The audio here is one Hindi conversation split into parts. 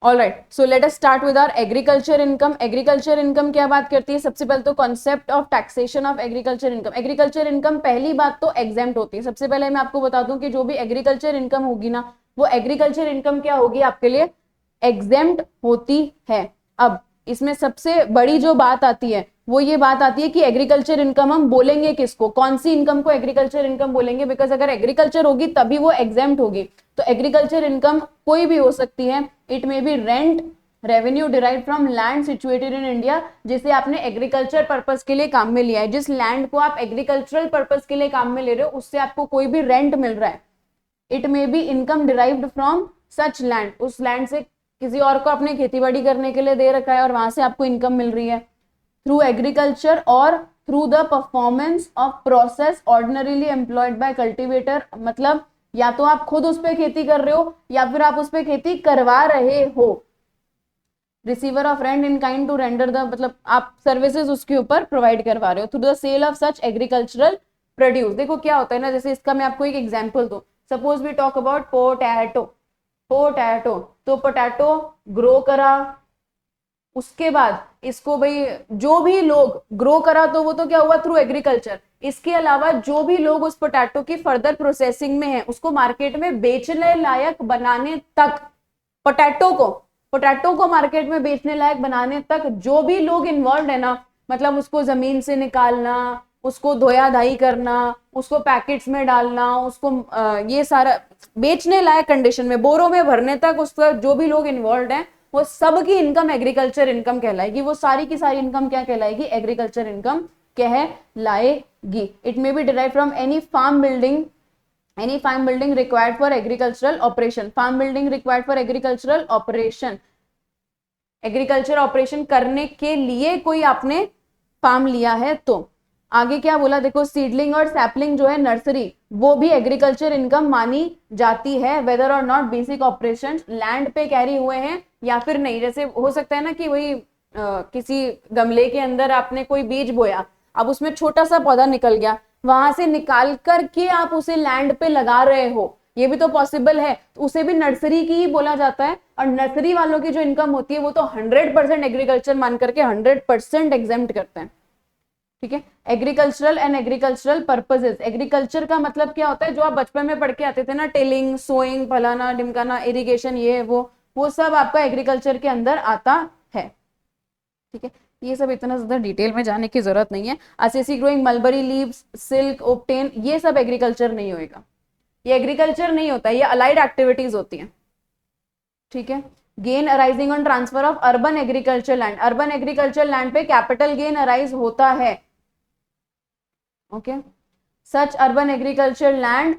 All right, so let us start with our agriculture income. Agriculture income क्या बात करती है? सबसे पहले तो concept of taxation of agriculture income. Agriculture income पहली बात तो एग्जेम्प्ट होती है। सबसे पहले मैं आपको बता दूं कि जो भी एग्रीकल्चर इनकम होगी ना, वो एग्रीकल्चर इनकम क्या होगी आपके लिए? एग्जेम्प्ट होती है। अब इसमें सबसे बड़ी जो बात आती है वो ये बात आती है कि एग्रीकल्चर इनकम हम बोलेंगे किसको, कौन सी इनकम को एग्रीकल्चर इनकम बोलेंगे? बिकॉज अगर एग्रीकल्चर होगी तभी वो एग्जेम्प्ट होगी। तो एग्रीकल्चर इनकम कोई भी हो सकती है। It may B rent, revenue derive from land situated in India, जिसे आपने एग्रीकल्चर पर्पस के लिए काम में लिया है। जिस लैंड को आप एग्रीकल्चरल पर्पस के लिए काम में ले रहे हो उससे आपको कोई भी रेंट मिल रहा है। It may be income derived from such land, उस लैंड से किसी और को अपने खेती बाड़ी करने के लिए दे रखा है और वहां से आपको इनकम मिल रही है थ्रू एग्रीकल्चर और through the performance of process ordinarily employed by cultivator. मतलब या तो आप खुद उस पर खेती कर रहे हो या फिर आप उस पर खेती करवा रहे हो। Receiver of rent in kind to render the, मतलब आप सर्विसेज उसके ऊपर प्रोवाइड करवा रहे हो through the sale of such agricultural produce. देखो क्या होता है ना, जैसे इसका मैं आपको एक एग्जांपल दूं। Suppose we talk about potato. Potato, तो पोटैटो ग्रो करा, उसके बाद इसको भाई जो भी लोग ग्रो करा तो वो तो क्या हुआ? Through agriculture. इसके अलावा जो भी लोग उस पोटैटो की फर्दर प्रोसेसिंग में है, उसको मार्केट में बेचने लायक बनाने तक, पोटैटो को मार्केट में बेचने लायक बनाने तक जो भी लोग इन्वॉल्व है ना, मतलब उसको जमीन से निकालना, उसको धोया धाई करना, उसको पैकेट्स में डालना, उसको ये सारा बेचने लायक कंडीशन में बोरों में भरने तक उसका जो भी लोग इन्वॉल्व हैं, वो सब की इनकम एग्रीकल्चर इनकम कहलाएगी। वो सारी की सारी इनकम क्या कहलाएगी? एग्रीकल्चर इनकम कहलाएगी। It may be derive from any farm building, any farm building required for agricultural operation, farm building required for agricultural operation, agriculture operation करने के लिए कोई आपने फार्म लिया है तो। आगे क्या बोला देखो, सीडलिंग और सैपलिंग जो है नर्सरी, वो भी एग्रीकल्चर इनकम मानी जाती है, वेदर और नॉट बेसिक ऑपरेशन लैंड पे कैरी हुए हैं या फिर नहीं। जैसे हो सकता है ना कि वही किसी गमले के अंदर आपने कोई बीज बोया, अब उसमें छोटा सा पौधा निकल गया, वहां से निकाल करके आप उसे लैंड पे लगा रहे हो, ये भी तो पॉसिबल है, तो उसे भी नर्सरी की ही बोला जाता है। और नर्सरी वालों की जो इनकम होती है वो तो 100% एग्रीकल्चर मान करके 100% एग्जेम्प्ट करते हैं। ठीक है, agricultural and agricultural purposes. Agriculture का मतलब क्या होता है? जो आप बचपन में पढ़ के आते थे ना, टिलिंग, सोइंग, फलाना ढिमकाना, इरिगेशन, ये वो सब आपका एग्रीकल्चर के अंदर आता है। ठीक है, ये सब इतना ज्यादा डिटेल में जाने की जरूरत नहीं है। Assessee growing, mulberry leaves, silk obtain, ये सब एग्रीकल्चर नहीं होएगा, ये एग्रीकल्चर नहीं होता, ये अलाइड एक्टिविटीज होती हैं। ठीक है, gain arising on transfer of urban agriculture land, urban agriculture land पे कैपिटल गेन अराइज होता है। Okay, such urban agriculture land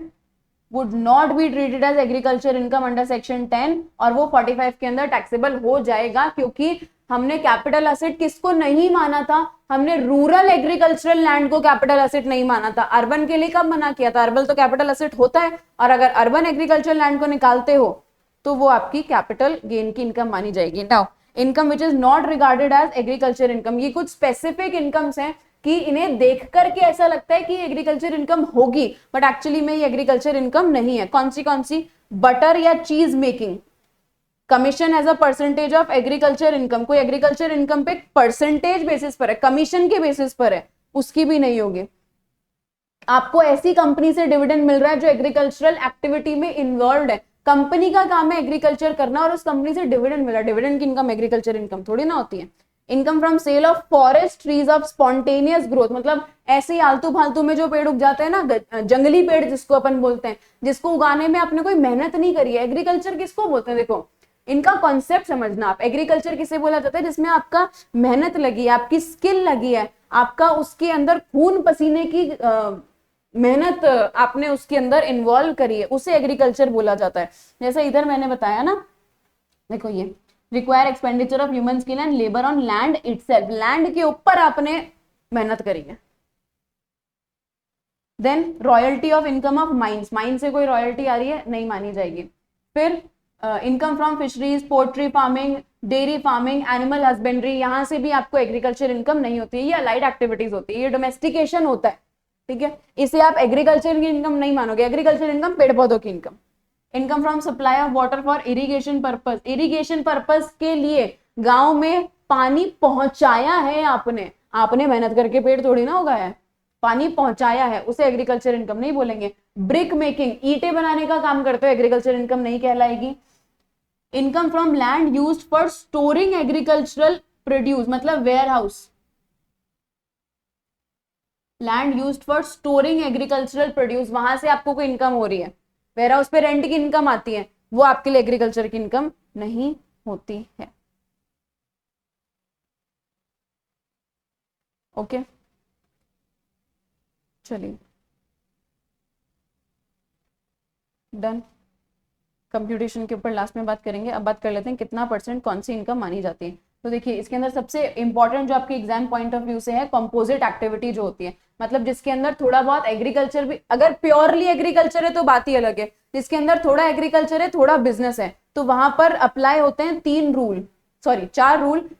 would not be treated as agriculture income under section 10 और वो 45 के अंदर टैक्सेबल हो जाएगा, क्योंकि हमने कैपिटल एसेट किसको नहीं माना था? हमने रूरल एग्रीकल्चरल लैंड को कैपिटल एसेट नहीं माना था। अर्बन के लिए कब मना किया था? अर्बन तो कैपिटल एसेट होता है, और अगर अर्बन एग्रीकल्चर लैंड को निकालते हो तो वो आपकी कैपिटल गेन की इनकम मानी जाएगी। Now income which is not regarded as agriculture income, ये कुछ स्पेसिफिक इनकम्स हैं कि इन्हें देख करके ऐसा लगता है कि एग्रीकल्चर इनकम होगी, बट एक्चुअली में ये एग्रीकल्चर इनकम नहीं है। कौन सी? बटर या cheese making, commission as a percentage of agriculture income, कोई एग्रीकल्चर इनकम पे परसेंटेज बेसिस पर है, कमीशन के बेसिस पर है, उसकी भी नहीं होगी। आपको ऐसी कंपनी से डिविडेंड मिल रहा है जो एग्रीकल्चरल एक्टिविटी में इन्वॉल्व है, कंपनी का काम है एग्रीकल्चर करना और उस कंपनी से डिविडेंड मिला, डिविडेंड की इनकम एग्रीकल्चर इनकम थोड़ी ना होती है। Income from sale of forest trees of spontaneous growth, मतलब ऐसे आलतू फालतू में जो पेड़ उग जाते हैं ना, जंगली पेड़ जिसको अपन बोलते हैं, जिसको उगाने में आपने कोई मेहनत नहीं करी है, एग्रीकल्चर किसको बोलते हैं? देखो इनका कॉन्सेप्ट समझना आप, एग्रीकल्चर किसे बोला जाता है? जिसमें आपका मेहनत लगी है, आपकी स्किल लगी है, आपका उसके अंदर खून पसीने की मेहनत आपने उसके अंदर इन्वॉल्व करी है, उसे एग्रीकल्चर बोला जाता है। जैसे इधर मैंने बताया ना, देखो ये require expenditure of human skill and labour on land itself, land के ऊपर आपने मेहनत करी है। Then royalty of income of mines, mine से कोई रॉयल्टी आ रही है? नहीं मानी जाएगी। फिर income from fisheries, poultry farming, dairy farming, animal husbandry, यहां से भी आपको एग्रीकल्चर इनकम नहीं होती है, ये अलाइड एक्टिविटीज होती है, ये डोमेस्टिकेशन होता है। ठीक है, इसे आप एग्रीकल्चर की इनकम नहीं मानोगे। एग्रीकल्चर इनकम पेड़ पौधों की income, income from supply of water for irrigation purpose, irrigation purpose के लिए गांव में पानी पहुंचाया है आपने, आपने मेहनत करके पेड़ थोड़ी ना उगाया है, पानी पहुंचाया है, उसे एग्रीकल्चर इनकम नहीं बोलेंगे। ब्रिक मेकिंग, ईंटें बनाने का काम करते हो, एग्रीकल्चर इनकम नहीं कहलाएगी। Income from land used for storing agricultural produce, मतलब warehouse, land used for storing agricultural produce, वहां से आपको कोई इनकम हो रही है, वेयर हाउस पे रेंट की इनकम आती है, वो आपके लिए एग्रीकल्चर की इनकम नहीं होती है। ओके चलिए डन। कंप्यूटेशन के ऊपर लास्ट में बात करेंगे। अब बात कर लेते हैं कितना परसेंट कौन सी इनकम मानी जाती है। तो देखिए इसके अंदर सबसे इंपॉर्टेंट जो आपके एग्जाम पॉइंट ऑफ व्यू से है, कंपोजिट एक्टिविटी जो होती है, मतलब जिसके अंदर थोड़ा बहुत एग्रीकल्चर भी, अगर प्योरली एग्रीकल्चर है तो बात ही अलग है, जिसके अंदर थोड़ा एग्रीकल्चर है थोड़ा बिजनेस है, तो वहां पर अप्लाई होते हैं 4 रूल,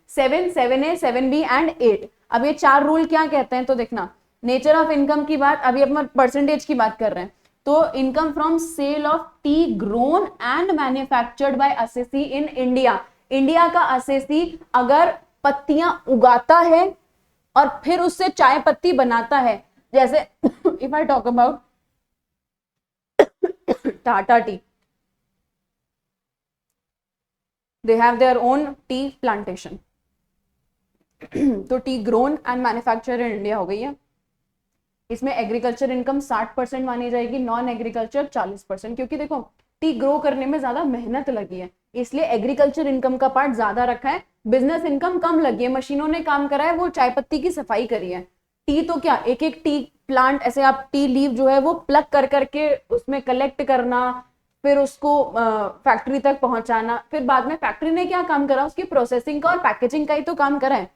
7, 7A, 7B एंड 8। अब ये 4 रूल क्या कहते हैं तो देखना, नेचर ऑफ इनकम की बात, अभी अपन परसेंटेज की बात कर रहे हैं, तो income from sale of tea grown and manufactured by assessee in India, India का असेसी अगर पत्तियां उगाता है और फिर उससे चाय पत्ती बनाता है, जैसे if I talk about Tata tea, they have their own tea plantation, तो tea grown and manufacture in India हो गई है। इसमें एग्रीकल्चर इनकम 60% मानी जाएगी, नॉन एग्रीकल्चर 40%, क्योंकि देखो टी ग्रो करने में ज्यादा मेहनत लगी है, इसलिए एग्रीकल्चर इनकम का पार्ट ज्यादा रखा है, बिजनेस इनकम कम लगी है, मशीनों ने काम करा है, वो चाय पत्ती की सफाई करी है। टी तो क्या, एक एक टी प्लांट, ऐसे आप टी लीव जो है वो प्लग कर करके उसमें कलेक्ट करना, फिर उसको फैक्ट्री तक पहुंचाना, फिर बाद में फैक्ट्री ने क्या काम करा, उसकी प्रोसेसिंग का और पैकेजिंग का ही तो काम करा है।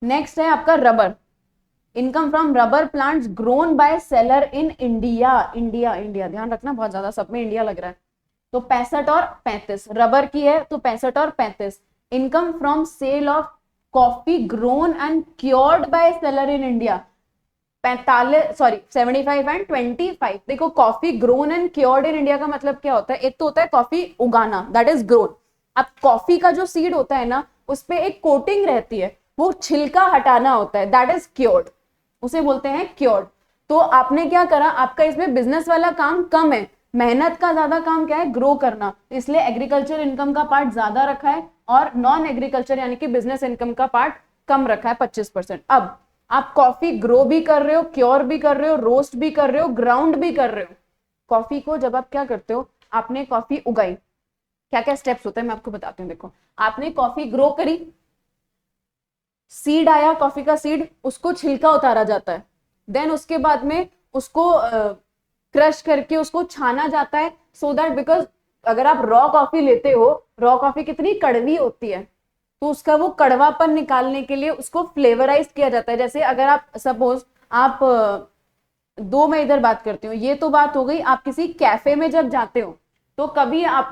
नेक्स्ट है आपका rubber, income from rubber plants grown by seller in India, India ध्यान रखना, बहुत ज्यादा सब में इंडिया लग रहा है, तो 65 और 35 रबर की है, तो 65 और 35। Income from sale of coffee grown and cured by seller in India, 75 and 25। देखो coffee grown and cured in India का मतलब क्या होता है, एक तो होता है कॉफी उगाना, दैट इज ग्रोन। अब कॉफी का जो सीड होता है ना, उस पे एक कोटिंग रहती है, वो छिलका हटाना होता है, दैट इज क्योर्ड, उसे बोलते हैं क्योर्ड। तो आपने क्या करा, आपका इसमें बिजनेस वाला काम कम है, मेहनत का ज्यादा काम क्या है, ग्रो करना, इसलिए एग्रीकल्चर इनकम का पार्ट ज्यादा रखा है और नॉन एग्रीकल्चर यानी कि बिजनेस इनकम का पार्ट कम रखा है 25%। अब आप कॉफी ग्रो भी कर रहे हो, क्योर भी कर रहे हो, रोस्ट भी कर रहे हो, ग्राउंड भी कर रहे हो। कॉफी को जब आप क्या करते हो, आपने कॉफी उगाई, क्या क्या स्टेप्स होते हैं मैं आपको बताती हूँ। देखो आपने कॉफी ग्रो करी, सीड आया, कॉफी का सीड, उसको छिलका उतारा जाता है, देन उसके बाद में उसको क्रश करके उसको छाना जाता है, सो दैट, बिकॉज अगर आप रॉ कॉफी लेते हो, रॉ कॉफी कितनी कड़वी होती है, तो उसका वो कड़वापन निकालने के लिए उसको फ्लेवराइज किया जाता है। जैसे अगर आप सपोज आप दो, मैं इधर बात करती हूँ, ये तो बात हो गई, आप किसी कैफे में जब जाते हो तो कभी आप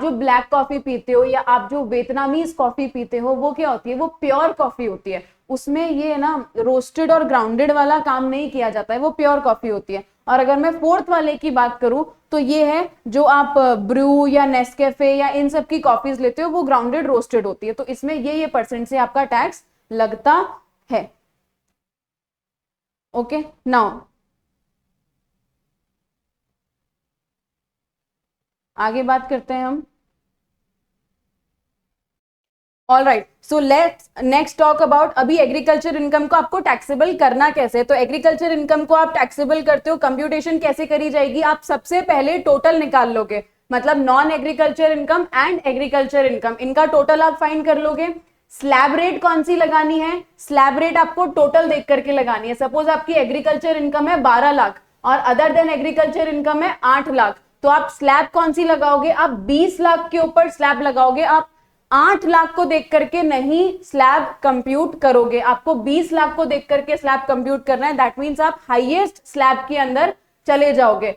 जो ब्लैक कॉफी पीते हो या आप जो वियतनामीज कॉफी पीते हो, वो क्या होती है, वो प्योर कॉफी होती है, उसमें ये ना रोस्टेड और ग्राउंडेड वाला काम नहीं किया जाता है, वो प्योर कॉफी होती है। और अगर मैं फोर्थ वाले की बात करूं तो ये है जो आप ब्रू या नेस्कैफे या इन सब की कॉफीज लेते हो, वो ग्राउंडेड रोस्टेड होती है, तो इसमें ये परसेंट से आपका टैक्स लगता है। ओके नाउ आगे बात करते हैं हम। All right, so let's next talk about अभी एग्रीकल्चर इनकम को आपको टैक्सेबल करना कैसे। तो एग्रीकल्चर इनकम को आप टैक्सेबल करते हो, कंप्यूटेशन कैसे करी जाएगी, आप सबसे पहले टोटल निकाल लोगे, मतलब non agriculture income and agriculture income, इनका टोटल आप फाइंड कर लोगे। स्लैब रेट कौन सी लगानी है, स्लैब रेट आपको टोटल देख करके लगानी है। सपोज आपकी एग्रीकल्चर इनकम है 12 लाख और अदर देन एग्रीकल्चर इनकम है 8 लाख, तो आप स्लैब कौन सी लगाओगे, आप 20 लाख के ऊपर स्लैब लगाओगे, आप 8 लाख को देख करके नहीं स्लैब कंप्यूट करोगे, आपको 20 लाख को देख करके स्लैब कंप्यूट करना है। दैट मींस आप हाईएस्ट स्लैब के अंदर चले जाओगे।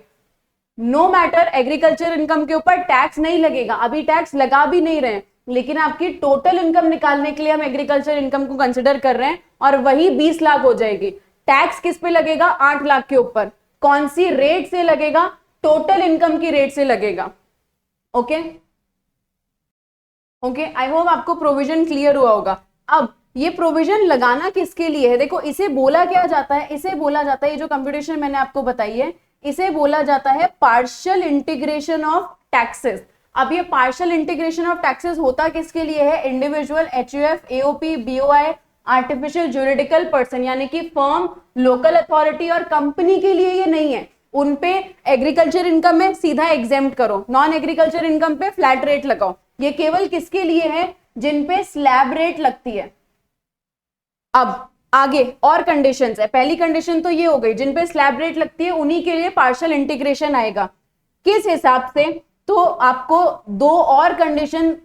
नो मैटर, एग्रीकल्चर इनकम के ऊपर टैक्स नहीं लगेगा, अभी टैक्स लगा भी नहीं रहे हैं, लेकिन आपकी टोटल इनकम निकालने के लिए हम एग्रीकल्चर इनकम को कंसिडर कर रहे हैं और वही 20 लाख हो जाएगी। टैक्स किस पे लगेगा, 8 लाख के ऊपर। कौन सी रेट से लगेगा, टोटल इनकम की रेट से लगेगा। ओके ओके, आई होप आपको प्रोविजन क्लियर हुआ होगा। अब ये प्रोविजन लगाना किसके लिए है, देखो इसे बोला क्या जाता है, इसे बोला जाता है, ये जो कंप्यूटेशन मैंने आपको बताई है इसे बोला जाता है पार्शियल इंटीग्रेशन ऑफ टैक्सेस। अब ये पार्शियल इंटीग्रेशन ऑफ टैक्सेस होता किसके लिए है, individual, HUF, AOP, BOI, artificial juridical person यानी कि फर्म, लोकल अथॉरिटी और कंपनी के लिए ये नहीं है। उनपे एग्रीकल्चर इनकम में सीधा एग्जेम्प्ट करो, नॉन एग्रीकल्चर इनकम पे फ्लैट रेट लगाओ। ये केवल किसके लिए है, जिन पे स्लैब रेट लगती है। अब आगे और कंडीशंस है, पहली कंडीशन तो ये हो गई जिन पे स्लैब रेट लगती है उन्हीं के लिए पार्शियल इंटीग्रेशन आएगा। किस हिसाब से, तो आपको दो और कंडीशन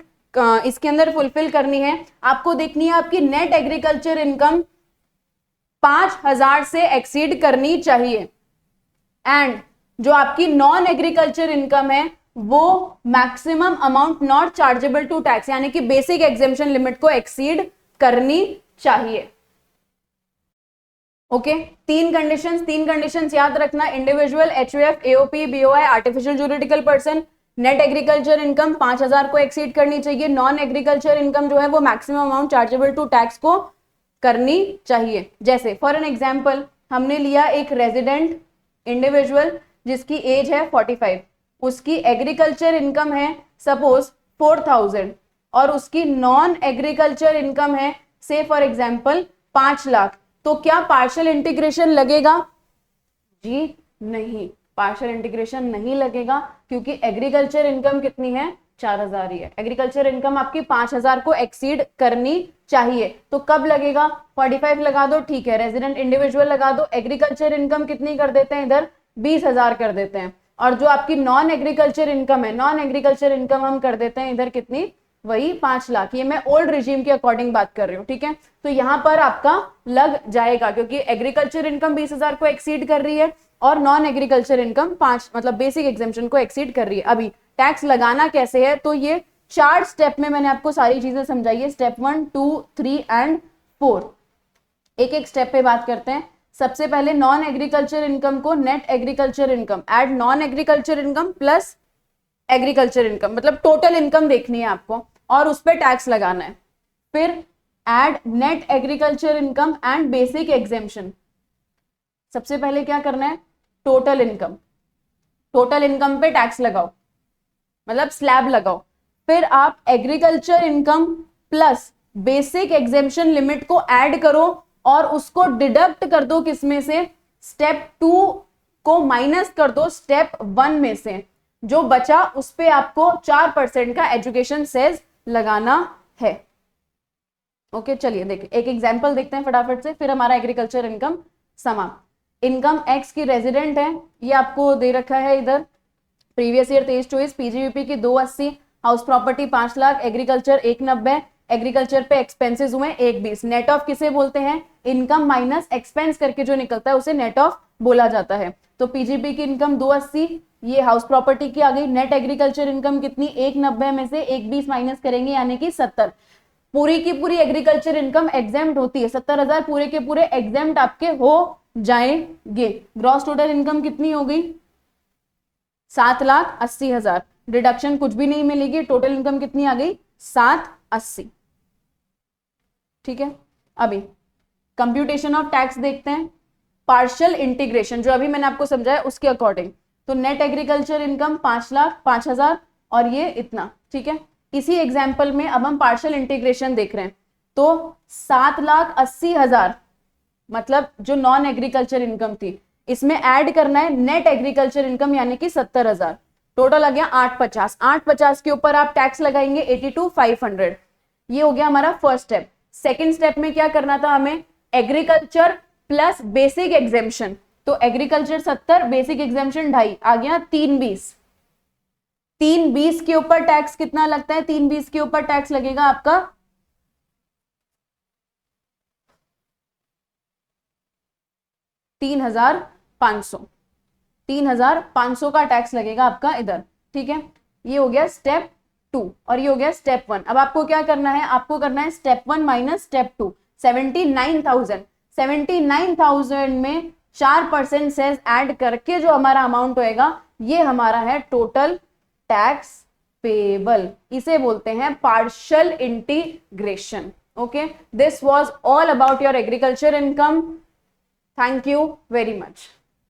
इसके अंदर फुलफिल करनी है। आपको देखनी है आपकी नेट एग्रीकल्चर इनकम 5,000 से एक्सीड करनी चाहिए, एंड जो आपकी नॉन एग्रीकल्चर इनकम है वो maximum amount not chargeable to tax यानी कि बेसिक एग्जेम्पशन लिमिट को एक्सीड करनी चाहिए। ओके, तीन कंडीशंस याद रखना, individual, HUF, AOP, BOI, artificial juridical person, net agriculture income 5,000 को एक्सीड करनी चाहिए, नॉन एग्रीकल्चर इनकम जो है वो maximum amount chargeable to tax को करनी चाहिए। जैसे फॉर एन एग्जांपल हमने लिया एक रेजिडेंट इंडिविजुअल जिसकी एज है 45, उसकी एग्रीकल्चर इनकम है सपोज 4,000 और उसकी नॉन एग्रीकल्चर इनकम है से फॉर एग्जांपल 5 लाख, तो क्या पार्शियल इंटीग्रेशन लगेगा? जी नहीं, पार्शियल इंटीग्रेशन नहीं लगेगा क्योंकि एग्रीकल्चर इनकम कितनी है, 4,000 ही है। एग्रीकल्चर इनकम आपकी 5,000 को एक्सीड करनी चाहिए, तो कब लगेगा? 45 लगा दो, ठीक है, रेजिडेंट इंडिविजुअल लगा दो, एग्रीकल्चर इनकम कितनी कर देते हैं इधर 20,000 कर देते हैं, और जो आपकी नॉन एग्रीकल्चर इनकम है, नॉन एग्रीकल्चर इनकम हम कर देते हैं इधर कितनी, वही 5 लाख। ये मैं ओल्ड रिजीम के अकॉर्डिंग बात कर रही हूँ, ठीक है। तो यहाँ पर आपका लग जाएगा क्योंकि एग्रीकल्चर इनकम 20,000 को एक्सीड कर रही है और नॉन एग्रीकल्चर इनकम 5 मतलब बेसिक एग्जेम्पशन को एक्सीड कर रही है। अभी टैक्स लगाना कैसे है, तो ये 4 स्टेप में मैंने आपको सारी चीजें समझाई है, स्टेप 1, 2, 3 एंड 4। एक एक स्टेप पे बात करते हैं। सबसे पहले नॉन एग्रीकल्चर इनकम को net agriculture income, add non agriculture income plus agriculture income, मतलब टोटल इनकम देखनी है आपको और उस पर टैक्स लगाना है। फिर add net agriculture income and basic exemption. सबसे पहले क्या करना है, टोटल इनकम, टोटल इनकम पे टैक्स लगाओ मतलब स्लैब लगाओ। फिर आप agriculture income plus basic exemption limit को ऐड करो और उसको डिडक्ट कर दो किसमें से, स्टेप 2 को माइनस कर दो स्टेप 1 में से, जो बचा उस पे आपको 4% का एजुकेशन सेस लगाना है। ओके, चलिए देखिए एक एग्जांपल देखते हैं फटाफट से, फिर हमारा एग्रीकल्चर इनकम समाप्त। इनकम एक्स की रेजिडेंट है, ये आपको दे रखा है इधर, प्रीवियस ईयर 23-24, पीजीबीपी की 280, house property 5 lakh, agriculture 190, agriculture पे एक्सपेंसेस हुए 120। नेट ऑफ किसे बोलते हैं, इनकम माइनस एक्सपेंस करके जो निकलता है उसे नेट ऑफ बोला जाता है। तो पीजीबी की इनकम 280, ये हाउस प्रॉपर्टी की आ गई। नेट एग्रीकल्चर इनकम कितनी, 190 में से 120 माइनस करेंगे यानी कि 70। पूरी की पूरी एग्रीकल्चर इनकम एग्जेम्प्ट होती है, 70,000 पूरे के पूरे एग्जेम्प्ट आपके हो जाएंगे। ग्रॉस टोटल इनकम कितनी हो गई, 7,80,000, डिडक्शन कुछ भी नहीं मिलेगी, टोटल इनकम कितनी आ गई 780। ठीक है, अभी कंप्यूटेशन ऑफ टैक्स देखते हैं, पार्शियल इंटीग्रेशन जो अभी मैंने आपको समझाया उसके अकॉर्डिंग। तो नेट एग्रीकल्चर इनकम 5 लाख 5,000 और ये इतना, ठीक है। इसी एग्जाम्पल में अब हम पार्शियल इंटीग्रेशन देख रहे हैं, तो 7,80,000 मतलब जो नॉन एग्रीकल्चर इनकम थी, इसमें ऐड करना है नेट एग्रीकल्चर इनकम यानी कि 70,000, टोटल आ गया 850। 850 के ऊपर आप टैक्स लगाएंगे 82,500। ये हो गया हमारा फर्स्ट स्टेप। सेकेंड स्टेप में क्या करना था हमें, एग्रीकल्चर प्लस बेसिक एग्जेम्पशन, तो एग्रीकल्चर 70, बेसिक एग्जेम्पशन 2.5, आ गया 320। 320 के ऊपर टैक्स कितना लगता है, 320 के ऊपर टैक्स लगेगा आपका 3,500। 3,500 का टैक्स लगेगा आपका इधर, ठीक है। ये हो गया स्टेप 2 और ये हो गया स्टेप 1। अब आपको क्या करना है, आपको करना है स्टेप 1 माइनस स्टेप 2, 79,000। 79,000 में 4% सेस ऐड करके जो हमारा अमाउंट होएगा ये हमारा है टोटल टैक्स पेबल, इसे बोलते हैं partial integration. Okay, this was all about your agriculture income. Thank you very much.